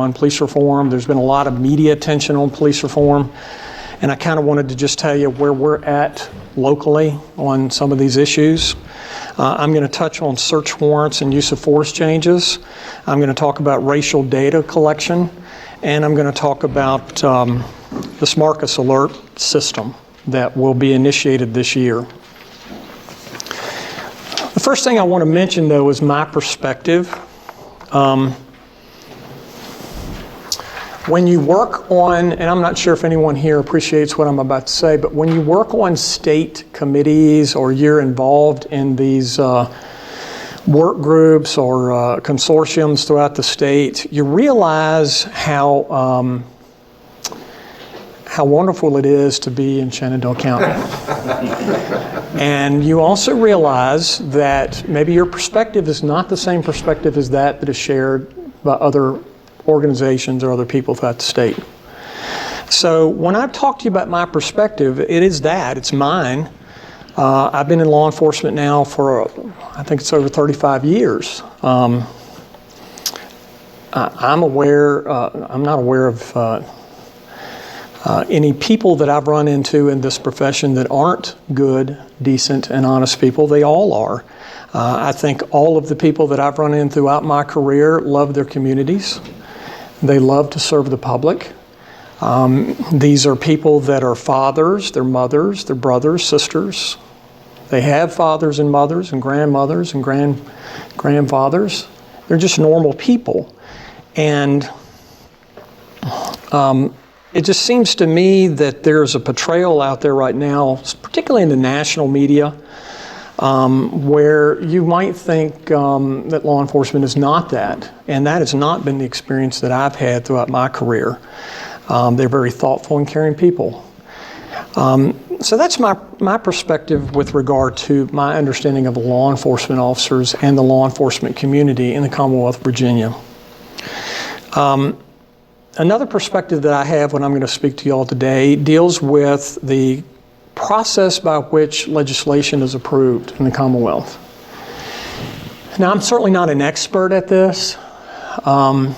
on police reform. There's been a lot of media attention on police reform, and I kind of wanted to just tell you where we're at locally on some of these issues. I'm going to touch on search warrants and use of force changes. I'm going to talk about racial data collection, and I'm going to talk about the SMARCUS alert system that will be initiated this year. The first thing I want to mention, though, is my perspective. When you work on, and I'm not sure if anyone here appreciates what I'm about to say, but when you work on state committees or you're involved in these work groups or consortiums throughout the state, you realize how wonderful it is to be in Shenandoah County. And you also realize that maybe your perspective is not the same perspective as that is shared by other organizations or other people throughout the state. So when I've talked to you about my perspective, it is that, it's mine. I've been in law enforcement now for, I think it's over 35 years. I'm not aware of any people that I've run into in this profession that aren't good, decent, and honest people. They all are. I think all of the people that I've run in throughout my career love their communities. They love to serve the public. These are people that are fathers, their mothers, their brothers, sisters. They have fathers and mothers and grandmothers and grandfathers. They're just normal people. And it just seems to me that there's a portrayal out there right now, particularly in the national media, where you might think that law enforcement is not that. And that has not been the experience that I've had throughout my career. They're very thoughtful and caring people. So that's my perspective with regard to my understanding of the law enforcement officers and the law enforcement community in the Commonwealth of Virginia. Another perspective that I have when I'm going to speak to you all today deals with the process by which legislation is approved in the Commonwealth. Now, I'm certainly not an expert at this, but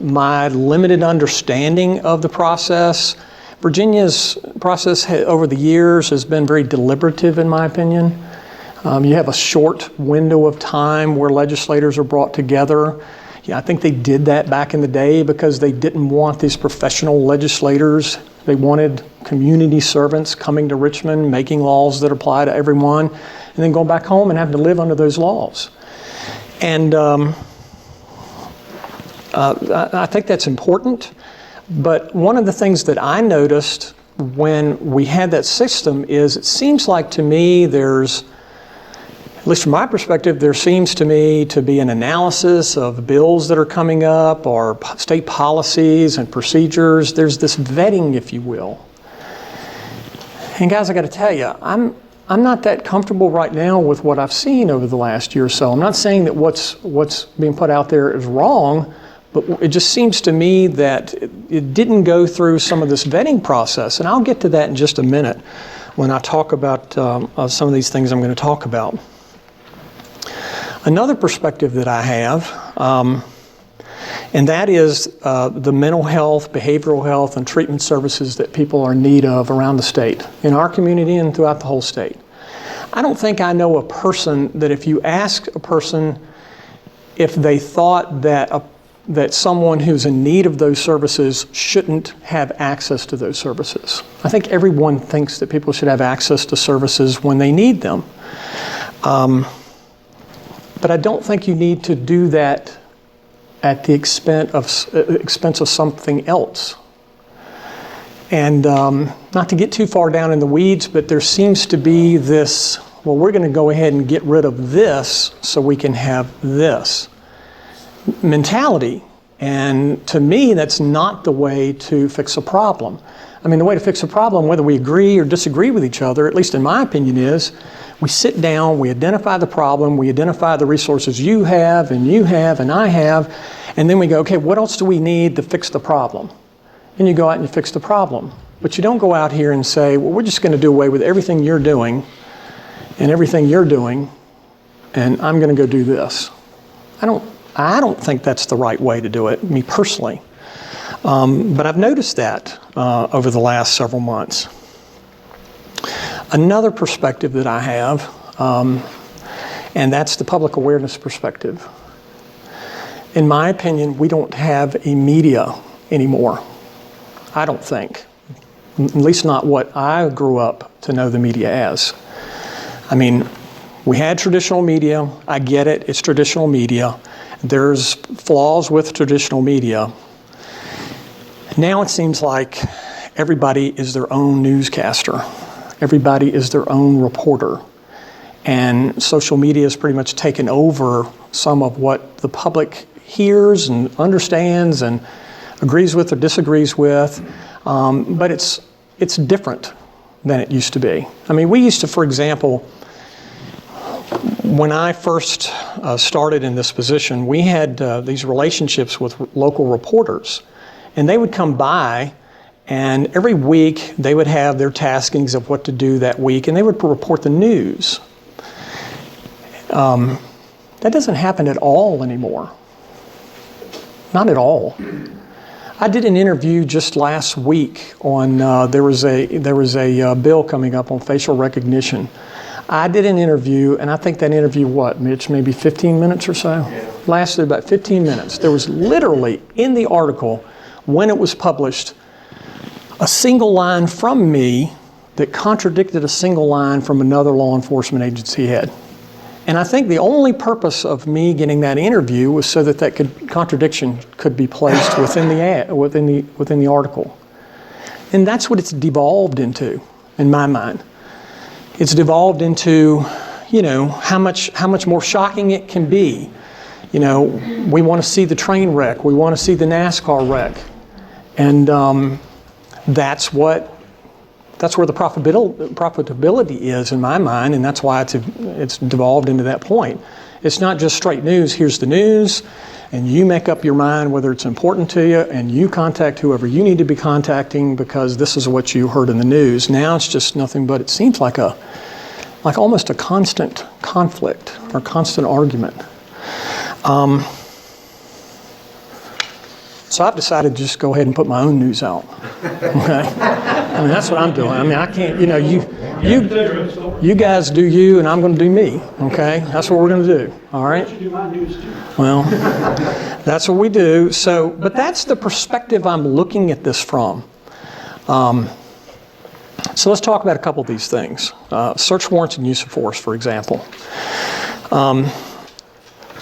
my limited understanding of the process, Virginia's process over the years has been very deliberative, in my opinion. You have a short window of time where legislators are brought together. Yeah, I think they did that back in the day because they didn't want these professional legislators. They wanted community servants coming to Richmond, making laws that apply to everyone, and then going back home and having to live under those laws. And I think that's important. But one of the things that I noticed when we had that system is it seems like to me there's, at least from my perspective, there seems to me to be an analysis of bills that are coming up or state policies and procedures. There's this vetting, if you will. And guys, I got to tell you, I'm not that comfortable right now with what I've seen over the last year or so. I'm not saying that what's being put out there is wrong, but it just seems to me that it didn't go through some of this vetting process. And I'll get to that in just a minute when I talk about some of these things I'm going to talk about. Another perspective that I have, and that is the mental health, behavioral health, and treatment services that people are in need of around the state, in our community and throughout the whole state. I don't think I know a person that if you ask a person if they thought that someone who's in need of those services shouldn't have access to those services. I think everyone thinks that people should have access to services when they need them. But I don't think you need to do that at the expense of something else. And not to get too far down in the weeds, but there seems to be this, well, we're going to go ahead and get rid of this so we can have this mentality. And to me, that's not the way to fix a problem. I mean, the way to fix a problem, whether we agree or disagree with each other, at least in my opinion, is we sit down, we identify the problem, we identify the resources you have and I have, and then we go, okay, what else do we need to fix the problem? And you go out and you fix the problem. But you don't go out here and say, well, we're just going to do away with everything you're doing and everything you're doing, and I'm going to go do this. I I don't think that's the right way to do it, me personally. But I've noticed that over the last several months. Another perspective that I have, and that's the public awareness perspective. In my opinion, we don't have a media anymore. I don't think. At least not what I grew up to know the media as. I mean, we had traditional media. I get it. It's traditional media. There's flaws with traditional media. Now it seems like everybody is their own newscaster. Everybody is their own reporter. And social media has pretty much taken over some of what the public hears and understands and agrees with or disagrees with. But it's different than it used to be. I mean, we used to, for example, when I first started in this position, we had these relationships with local reporters. And they would come by, and every week they would have their taskings of what to do that week, and they would report the news. That doesn't happen at all anymore. Not at all. I did an interview just last week on there was a bill coming up on facial recognition. I did an interview, and I think that interview, Mitch, maybe 15 minutes or so? Yeah. Lasted about 15 minutes. There was literally, in the article, when it was published, a single line from me that contradicted a single line from another law enforcement agency head. And I think the only purpose of me getting that interview was so that contradiction could be placed within the article. And that's what it's devolved into, in my mind. It's devolved into, how much more shocking it can be. We want to see the train wreck. We want to see the NASCAR wreck. And that's where the profitability is in my mind, and that's why it's devolved into that point. It's not just straight news. Here's the news, and you make up your mind whether it's important to you, and you contact whoever you need to be contacting because this is what you heard in the news. Now it's just nothing but, it seems like almost a constant conflict or constant argument. So I've decided to just go ahead and put my own news out. Okay, I mean that's what I'm doing. I mean I can't. You guys do you, and I'm going to do me. Okay, that's what we're going to do. All right. You do my news too. Well, that's what we do. So, but that's the perspective I'm looking at this from. So let's talk about a couple of these things. Search warrants and use of force, for example.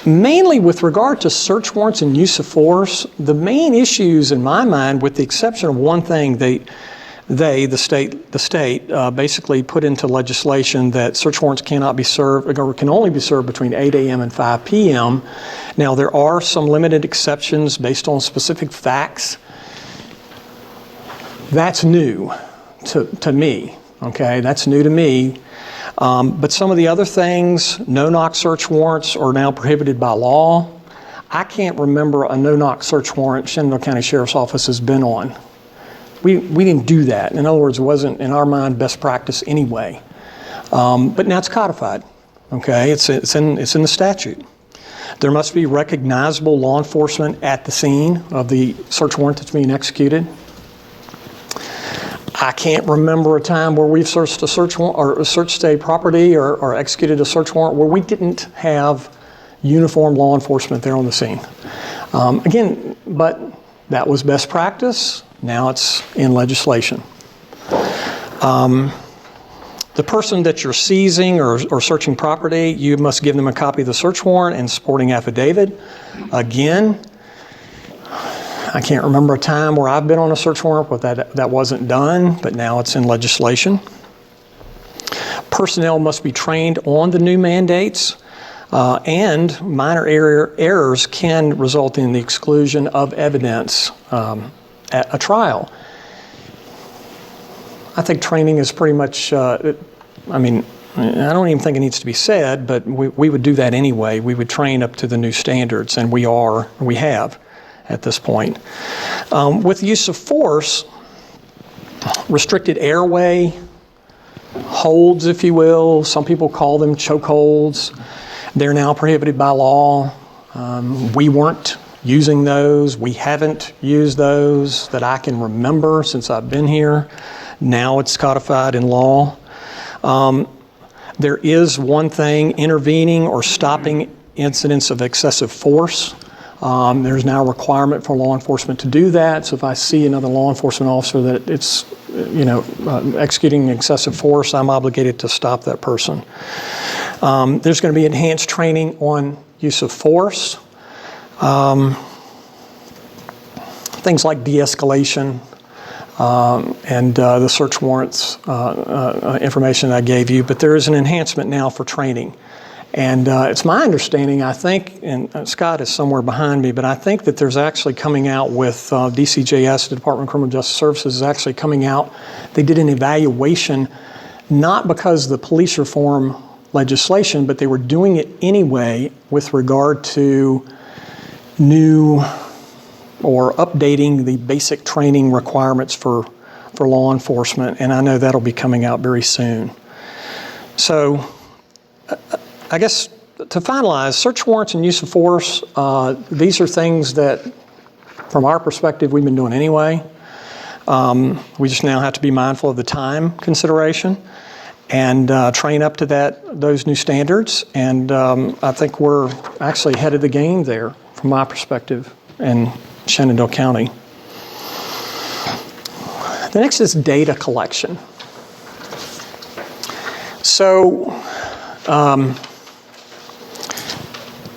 Mainly with regard to search warrants and use of force, the main issues in my mind, with the exception of one thing, the state, basically put into legislation that search warrants cannot be served or can only be served between 8 a.m. and 5 p.m. Now, there are some limited exceptions based on specific facts. That's new to me, okay? That's new to me. But some of the other things, no-knock search warrants are now prohibited by law. I can't remember a no-knock search warrant Shenandoah County Sheriff's Office has been on. We didn't do that. In other words, it wasn't, in our mind, best practice anyway. But now it's codified, okay? It's in the statute. There must be recognizable law enforcement at the scene of the search warrant that's being executed. I can't remember a time where we've searched a search warrant or searched a property or executed a search warrant where we didn't have uniformed law enforcement there on the scene. Again, but that was best practice. Now it's in legislation. The person that you're seizing or searching property, you must give them a copy of the search warrant and supporting affidavit. Again, I can't remember a time where I've been on a search warrant where that wasn't done, but now it's in legislation. Personnel must be trained on the new mandates, and minor errors can result in the exclusion of evidence at a trial. I think training is pretty much, I don't even think it needs to be said, but we would do that anyway. We would train up to the new standards, and we have at this point. With use of force, restricted airway, holds, if you will, some people call them chokeholds. They're now prohibited by law. We weren't using those. We haven't used those that I can remember since I've been here. Now it's codified in law. There is one thing, intervening or stopping incidents of excessive force. There's now a requirement for law enforcement to do that. So if I see another law enforcement officer that it's, executing excessive force, I'm obligated to stop that person. There's going to be enhanced training on use of force. Things like de-escalation and the search warrants information I gave you. But there is an enhancement now for training. And it's my understanding, I think, and Scott is somewhere behind me, but I think that there's actually coming out with DCJS, the Department of Criminal Justice Services, is actually coming out. They did an evaluation, not because of the police reform legislation, but they were doing it anyway with regard to new or updating the basic training requirements for law enforcement, and I know that'll be coming out very soon. So, I guess to finalize, search warrants and use of force, these are things that, from our perspective, we've been doing anyway. We just now have to be mindful of the time consideration and train up to those new standards. And I think we're actually ahead of the game there, from my perspective, in Shenandoah County. The next is data collection. So,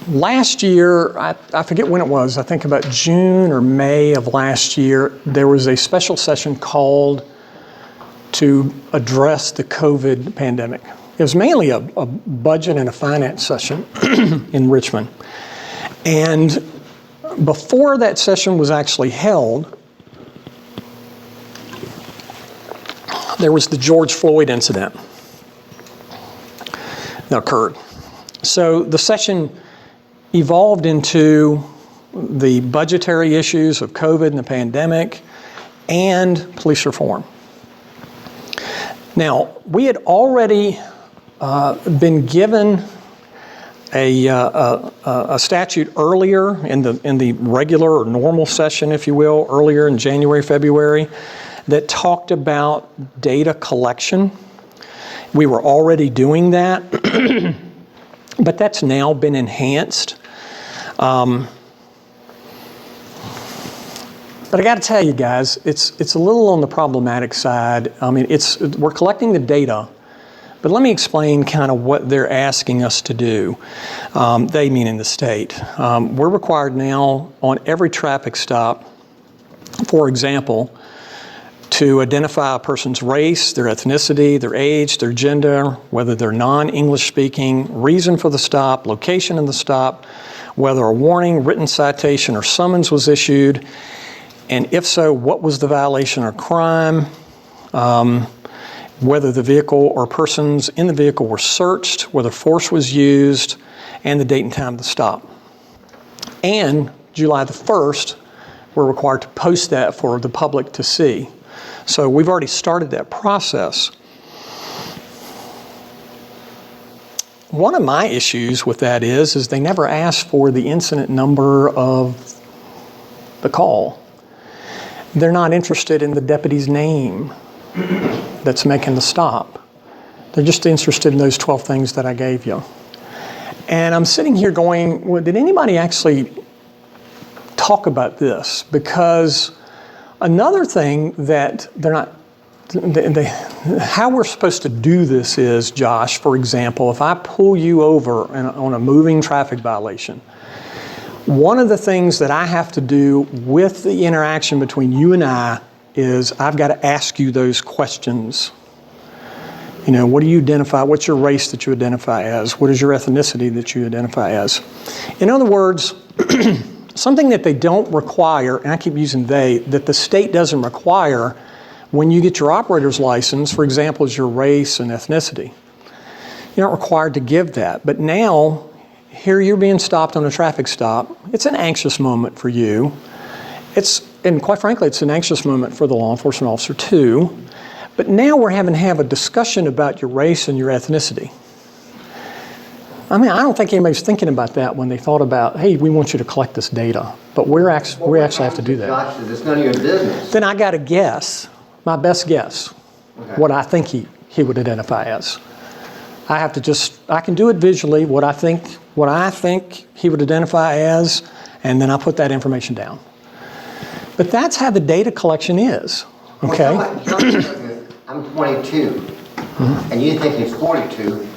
last year, I forget when it was, I think about June or May of last year, there was a special session called to address the COVID pandemic. It was mainly a budget and a finance session in Richmond. And before that session was actually held, there was the George Floyd incident that occurred. So the session evolved into the budgetary issues of COVID and the pandemic and police reform. Now, we had already been given a statute earlier in the regular or normal session, if you will, earlier in January, February, that talked about data collection. We were already doing that, but that's now been enhanced. But I got to tell you guys, it's a little on the problematic side. I mean, we're collecting the data, but let me explain kind of what they're asking us to do. They meaning the state. We're required now on every traffic stop, for example, to identify a person's race, their ethnicity, their age, their gender, whether they're non-English speaking, reason for the stop, location of the stop, whether a warning, written citation, or summons was issued, and if so, what was the violation or crime, whether the vehicle or persons in the vehicle were searched, whether force was used, and the date and time of the stop. And July the 1st, we're required to post that for the public to see. So we've already started that process. One of my issues with that is they never ask for the incident number of the call. They're not interested in the deputy's name that's making the stop. They're just interested in those 12 things that I gave you. And I'm sitting here going, well, did anybody actually talk about this? Because another thing that they're not, how we're supposed to do this is, Josh, for example, if I pull you over on a moving traffic violation, one of the things that I have to do with the interaction between you and I is I've got to ask you those questions. You know, what do you identify? What's your race that you identify as? What is your ethnicity that you identify as? In other words, something that they don't require, and I keep using they, that the state doesn't require when you get your operator's license, for example, is your race and ethnicity. You're not required to give that. But now, here you're being stopped on a traffic stop. It's an anxious moment for you. And quite frankly, it's an anxious moment for the law enforcement officer too. But now we're having to have a discussion about your race and your ethnicity. I mean, I don't think anybody's thinking about that when they thought about, hey, we want you to collect this data, but we actually have to do that. Josh says it's none of your business. Then I got to guess, my best guess, Okay. what I think he would identify as. I can do it visually, what I think he would identify as, and then I put that information down. But that's how the data collection is, okay? Well, Josh says, I'm 22, and you think he's 42.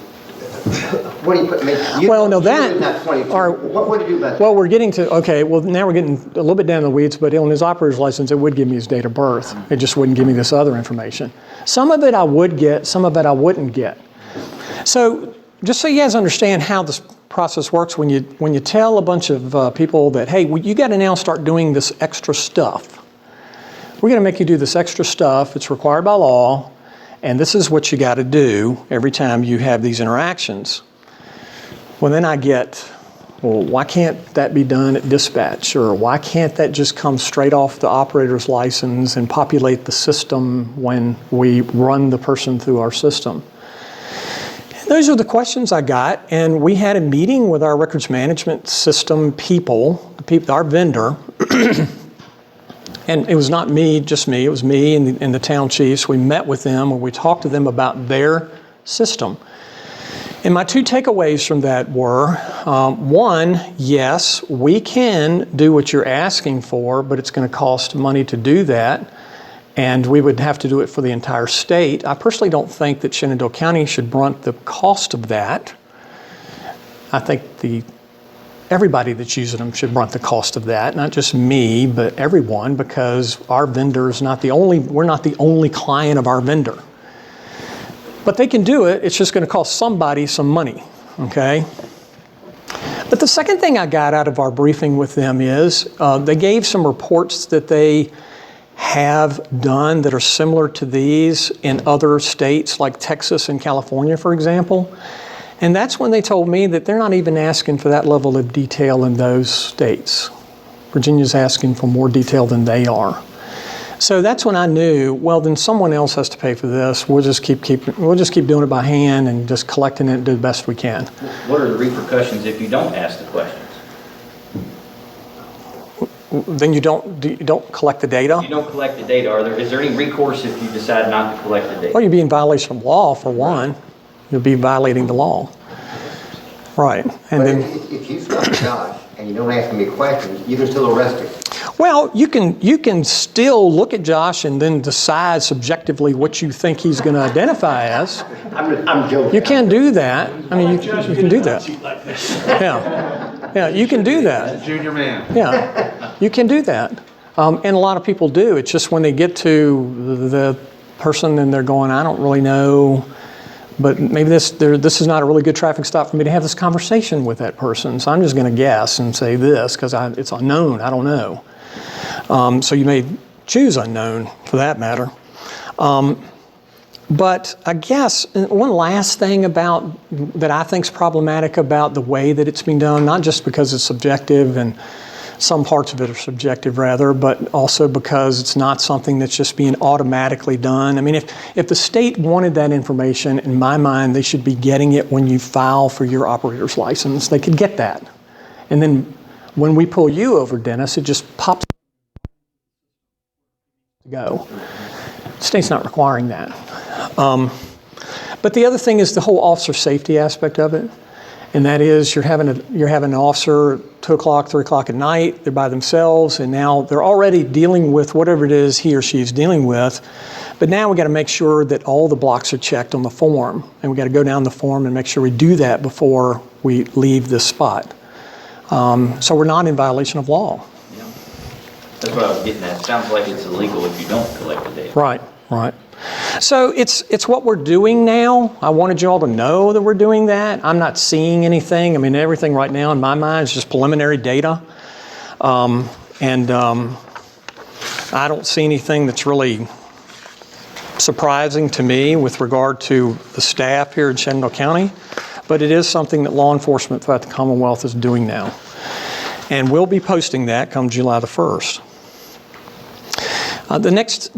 What do you put? Well, no, that. Not 22. What would you do about that? Well, we're getting to, okay, well, now we're getting a little bit down in the weeds, but on his operator's license, it would give me his date of birth. It just wouldn't give me this other information. Some of it I would get, some of it I wouldn't get. So, just so you guys understand how this process works, when you tell a bunch of people that, hey, you got to now start doing this extra stuff. We're going to make you do this extra stuff. It's required by law. And this is what you got to do every time you have these interactions. Well, then I get, well, why can't that be done at dispatch? Or why can't that just come straight off the operator's license and populate the system when we run the person through our system? Those are the questions I got. And we had a meeting with our records management system people, our vendor. And it was not me, just me, it was me and the town chiefs. We met with them and we talked to them about their system. And my two takeaways from that were, one, yes, we can do what you're asking for, but it's going to cost money to do that. And we would have to do it for the entire state. I personally don't think that Shenandoah County should brunt the cost of that. I think everybody that's using them should brunt the cost of that, not just me, but everyone, because our vendor is we're not the only client of our vendor. But they can do it, it's just going to cost somebody some money, okay? But the second thing I got out of our briefing with them is they gave some reports that they have done that are similar to these in other states like Texas and California, for example. And that's when they told me that they're not even asking for that level of detail in those states. Virginia's asking for more detail than they are. So that's when I knew, well, then someone else has to pay for this. We'll just keep doing it by hand and just collecting it and do the best we can. What are the repercussions if you don't ask the questions? Then you don't collect the data? If you don't collect the data, is there any recourse if you decide not to collect the data? Well, you'd be in violation of law, for one. You'll be violating the law. Right. And but then if you stop Josh and you don't ask him any questions, you can still arrest him. well, you can still look at Josh and then decide subjectively what you think he's going to identify as. I'm joking. You can do that. I mean, you can do that. Yeah, you can do that. Junior man. Yeah, you can do that. And a lot of people do. It's just when they get to the person and they're going, I don't really know, but maybe this is not a really good traffic stop for me to have this conversation with that person. So I'm just going to guess and say this because it's unknown. I don't know. So you may choose unknown for that matter. But I guess one last thing that I think is problematic about the way that it's being done, not just because it's subjective and some parts of it are subjective rather, but also because it's not something that's just being automatically done. I mean, if the state wanted that information, in my mind, they should be getting it when you file for your operator's license. They could get that. And then when we pull you over, Dennis, it just pops to go. The state's not requiring that. But the other thing is the whole officer safety aspect of it. And that is you're having an officer 2 o'clock, 3 o'clock at night, they're by themselves, and now they're already dealing with whatever it is he or she is dealing with. But now we got to make sure that all the blocks are checked on the form. And we got to go down the form and make sure we do that before we leave this spot. So we're not in violation of law. Yeah. That's what I was getting at. It sounds like it's illegal if you don't collect the data. Right, right. So it's what we're doing now. I wanted you all to know that we're doing that. I'm not seeing anything. I mean, everything right now in my mind is just preliminary data. I don't see anything that's really surprising to me with regard to the staff here in Shenandoah County, but it is something that law enforcement throughout the Commonwealth is doing now. And we'll be posting that come July the 1st. The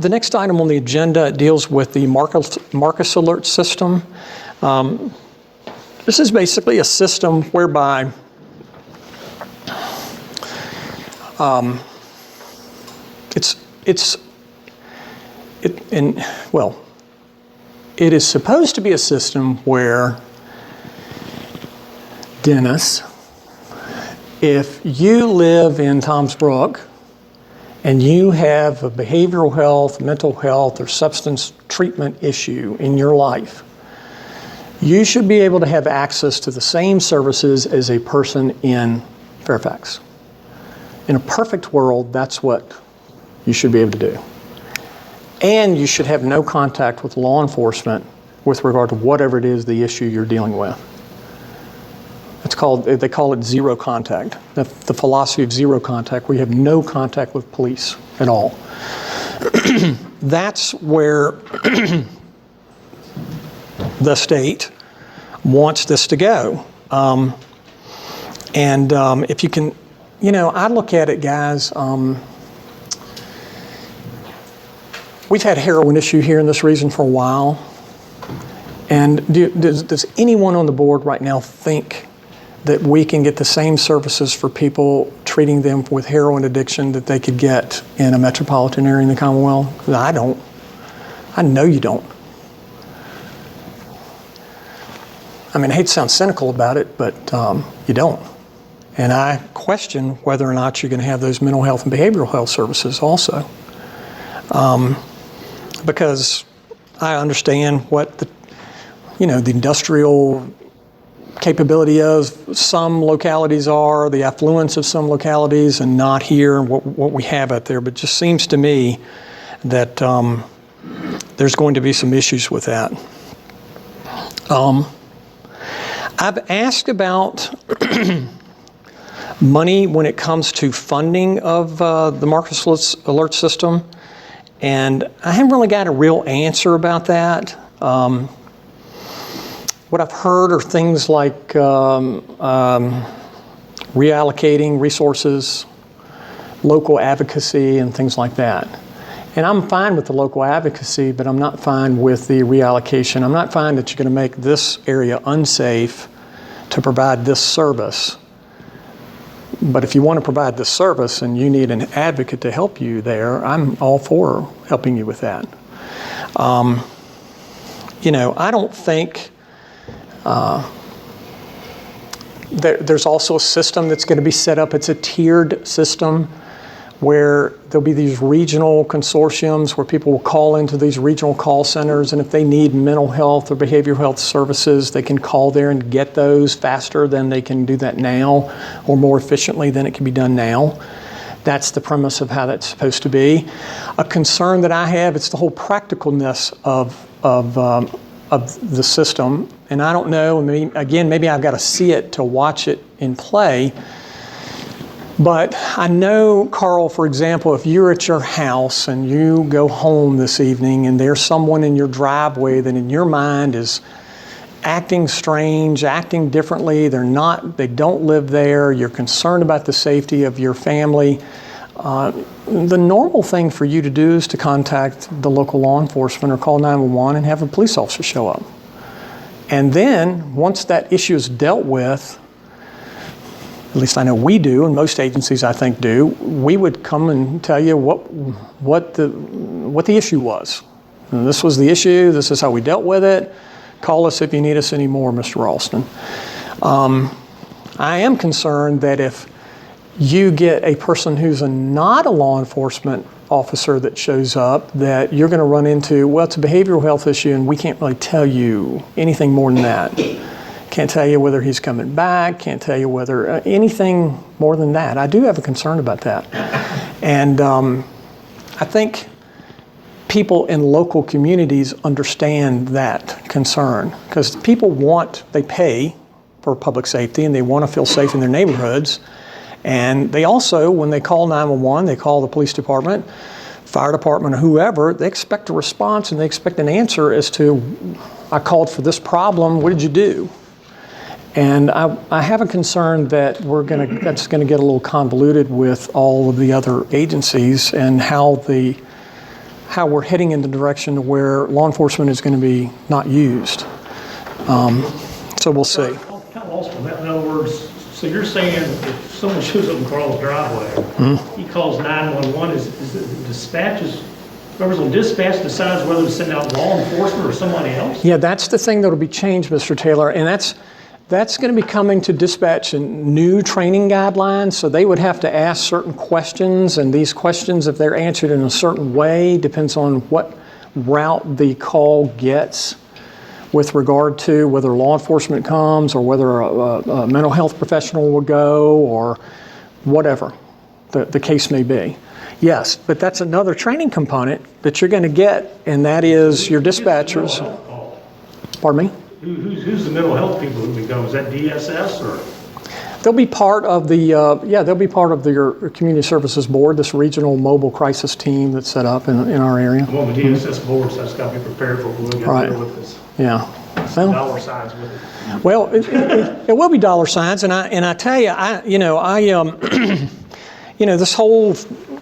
next item on the agenda deals with the Marcus Alert system. This is basically a system whereby it is supposed to be a system where, Dennis, if you live in Toms Brook and you have a behavioral health, mental health, or substance treatment issue in your life, you should be able to have access to the same services as a person in Fairfax. In a perfect world, that's what you should be able to do. And you should have no contact with law enforcement with regard to whatever it is the issue you're dealing with. They call it zero contact. The philosophy of zero contact, where you have no contact with police at all. That's where the state wants this to go. If you can, I look at it, guys, we've had a heroin issue here in this region for a while. And does anyone on the board right now think that we can get the same services for people treating them with heroin addiction that they could get in a metropolitan area in the Commonwealth? 'Cause I don't. I know you don't. I mean, I hate to sound cynical about it, but you don't. And I question whether or not you're going to have those mental health and behavioral health services also. Because I understand what the industrial capability of some localities are, the affluence of some localities, and not here, what we have out there. But it just seems to me that there's going to be some issues with that. I've asked about money when it comes to funding of the Marcus Alert System, and I haven't really got a real answer about that. What I've heard are things like reallocating resources, local advocacy, and things like that. And I'm fine with the local advocacy, but I'm not fine with the reallocation. I'm not fine that you're going to make this area unsafe to provide this service. But if you want to provide this service and you need an advocate to help you there, I'm all for helping you with that. I don't think there's also a system that's going to be set up. It's a tiered system where there'll be these regional consortiums where people will call into these regional call centers, and if they need mental health or behavioral health services, they can call there and get those faster than they can do that now, or more efficiently than it can be done now. That's the premise of how that's supposed to be. A concern that I have, it's the whole practicalness of the system, and I don't know, maybe I've got to see it to watch it in play. But I know, Carl, for example, if you're at your house and you go home this evening and there's someone in your driveway that in your mind is acting strange, acting differently, they don't live there, you're concerned about the safety of your family, the normal thing for you to do is to contact the local law enforcement or call 911 and have a police officer show up. And then, once that issue is dealt with, at least I know we do, and most agencies I think do, we would come and tell you what the issue was. And this was the issue, this is how we dealt with it. Call us if you need us anymore, Mr. Ralston. I am concerned that if you get a person who's not a law enforcement officer that shows up, that you're going to run into, well, it's a behavioral health issue and we can't really tell you anything more than that. Can't tell you whether he's coming back, can't tell you whether anything more than that. I do have a concern about that. And I think people in local communities understand that concern, because people they pay for public safety and they want to feel safe in their neighborhoods. And they also, when they call 911, they call the police department, fire department, or whoever, they expect a response and they expect an answer as to, I called for this problem, what did you do? And I have a concern that that's going to get a little convoluted with all of the other agencies and how we're heading in the direction to where law enforcement is going to be not used. So So we'll see. I'm kind of lost on that. In other words, so you're saying if someone shows up in Carl's driveway, he calls 911, is it the dispatch, whoever's on dispatch decides whether to send out law enforcement or somebody else? Yeah, that's the thing that'll be changed, Mr. Taylor, and that's going to be coming to dispatch in new training guidelines, so they would have to ask certain questions, and these questions, if they're answered in a certain way, depends on what route the call gets with regard to whether law enforcement comes or whether a mental health professional will go or whatever the case may be. Yes, but that's another training component that you're going to get, and that is your dispatchers. Pardon me? Who's the mental health people who would go? Is that DSS or? They'll be part of the, they'll be part of your Community Services Board, this regional mobile crisis team that's set up in our area. Well, the DSS board, so that's got to be prepared for what we're going to deal with this. Yeah. Dollar signs with it. Well, it will be dollar signs, and I tell you, this whole,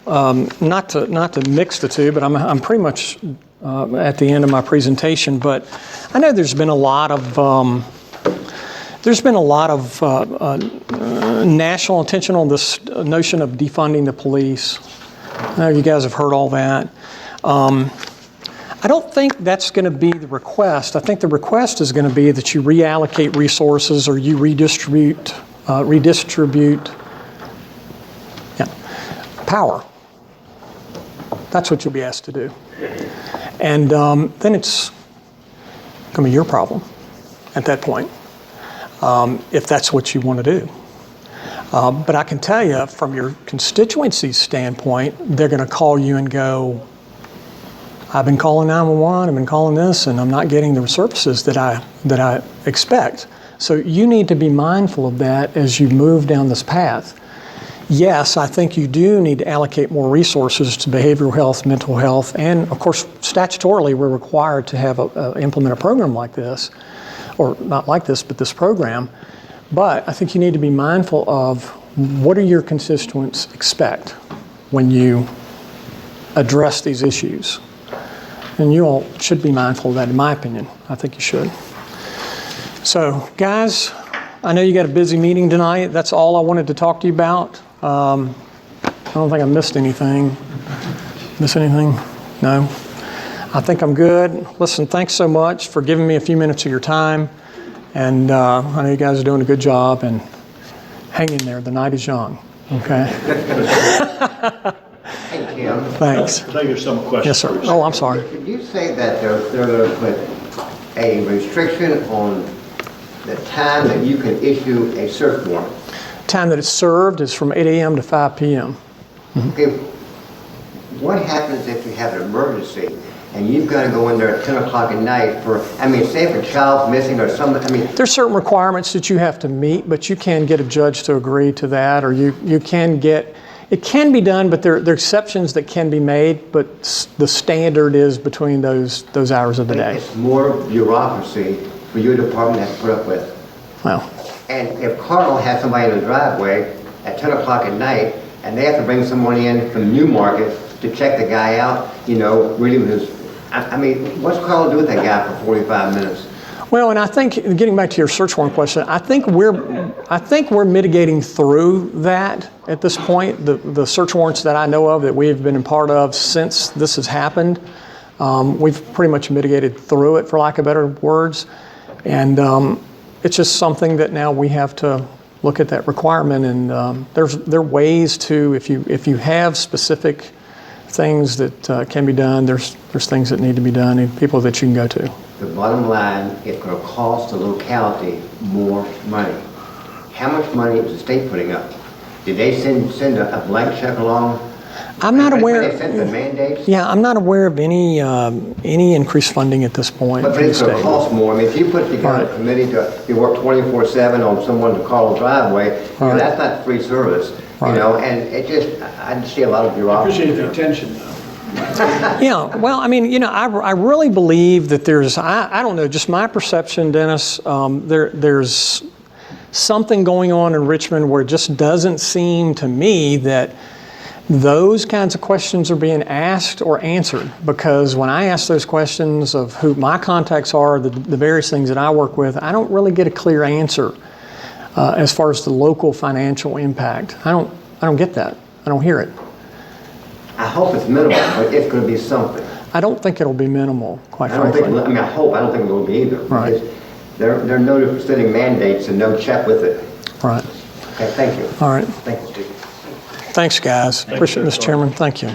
not to mix the two, but I'm pretty much at the end of my presentation, but I know there's been a lot of national attention on this notion of defunding the police. I know you guys have heard all that. I don't think that's going to be the request. I think the request is going to be that you reallocate resources or you redistribute power. That's what you'll be asked to do. And then it's going to be your problem at that point, if that's what you want to do. But I can tell you, from your constituency's standpoint, they're going to call you and go, I've been calling 911, I've been calling this, and I'm not getting the services that I expect. So you need to be mindful of that as you move down this path. Yes, I think you do need to allocate more resources to behavioral health, mental health, and of course, statutorily, we're required to have implement a program like this, or not like this, but this program. But I think you need to be mindful of what do your constituents expect when you address these issues. And you all should be mindful of that, in my opinion. I think you should. So, guys, I know you got a busy meeting tonight. That's all I wanted to talk to you about. I don't think I missed anything. Miss anything? No? I think I'm good. Listen, thanks so much for giving me a few minutes of your time. And I know you guys are doing a good job. And hang in there. The night is young. Okay? Hey, Tim. Thanks. I think there's some questions. Yes, sir. Oh, I'm sorry. Could you say that they're going to put a restriction on the time that you can issue a search warrant? Time that it's served is from 8 a.m. to 5 p.m. Okay, what happens if you have an emergency and you've got to go in there at 10 o'clock at night say if a child's missing or something, There's certain requirements that you have to meet, but you can get a judge to agree to that, or you can get, it can be done, but there are exceptions that can be made, but the standard is between those hours of the day. It's more bureaucracy for your department to have to put up with. Well, And if Cardinal has somebody in the driveway at 10 o'clock at night, and they have to bring someone in from Newmarket to check the guy out, really his, what's Cardinal do with that guy for 45 minutes? well, and I think, getting back to your search warrant question, I think we're mitigating through that at this point. The search warrants that I know of that we've been a part of since this has happened, we've pretty much mitigated through it, for lack of better words. And it's just something that now we have to look at that requirement, and there are ways to, if you have specific things that can be done, there's things that need to be done, and people that you can go to. The bottom line, it's going to cost the locality more money. How much money is the state putting up? Did they send a blank check along? I'm not aware. They sent the mandates? Yeah, I'm not aware of any increased funding at this point. But it's going to cost more. If you put together a committee to work 24/7 on someone to call a driveway, that's not free service. And I just see a lot of bureaucracy. Appreciate the attention, though. Yeah, well, I really believe that there's, I don't know, just my perception, Dennis, there's something going on in Richmond where it just doesn't seem to me that those kinds of questions are being asked or answered, because when I ask those questions of who my contacts are, the various things that I work with, I don't really get a clear answer as far as the local financial impact. I don't get that. I don't hear it. I hope it's minimal, but it's going to be something. I don't think it'll be minimal, quite I don't frankly. think, I mean, I hope, I don't think it will be either. Right. Because They're no setting mandates and no check with it. Right. Okay, thank you. All right. Thank you, Steve. Thanks, guys. Appreciate it, Mr. Chairman. Thank you.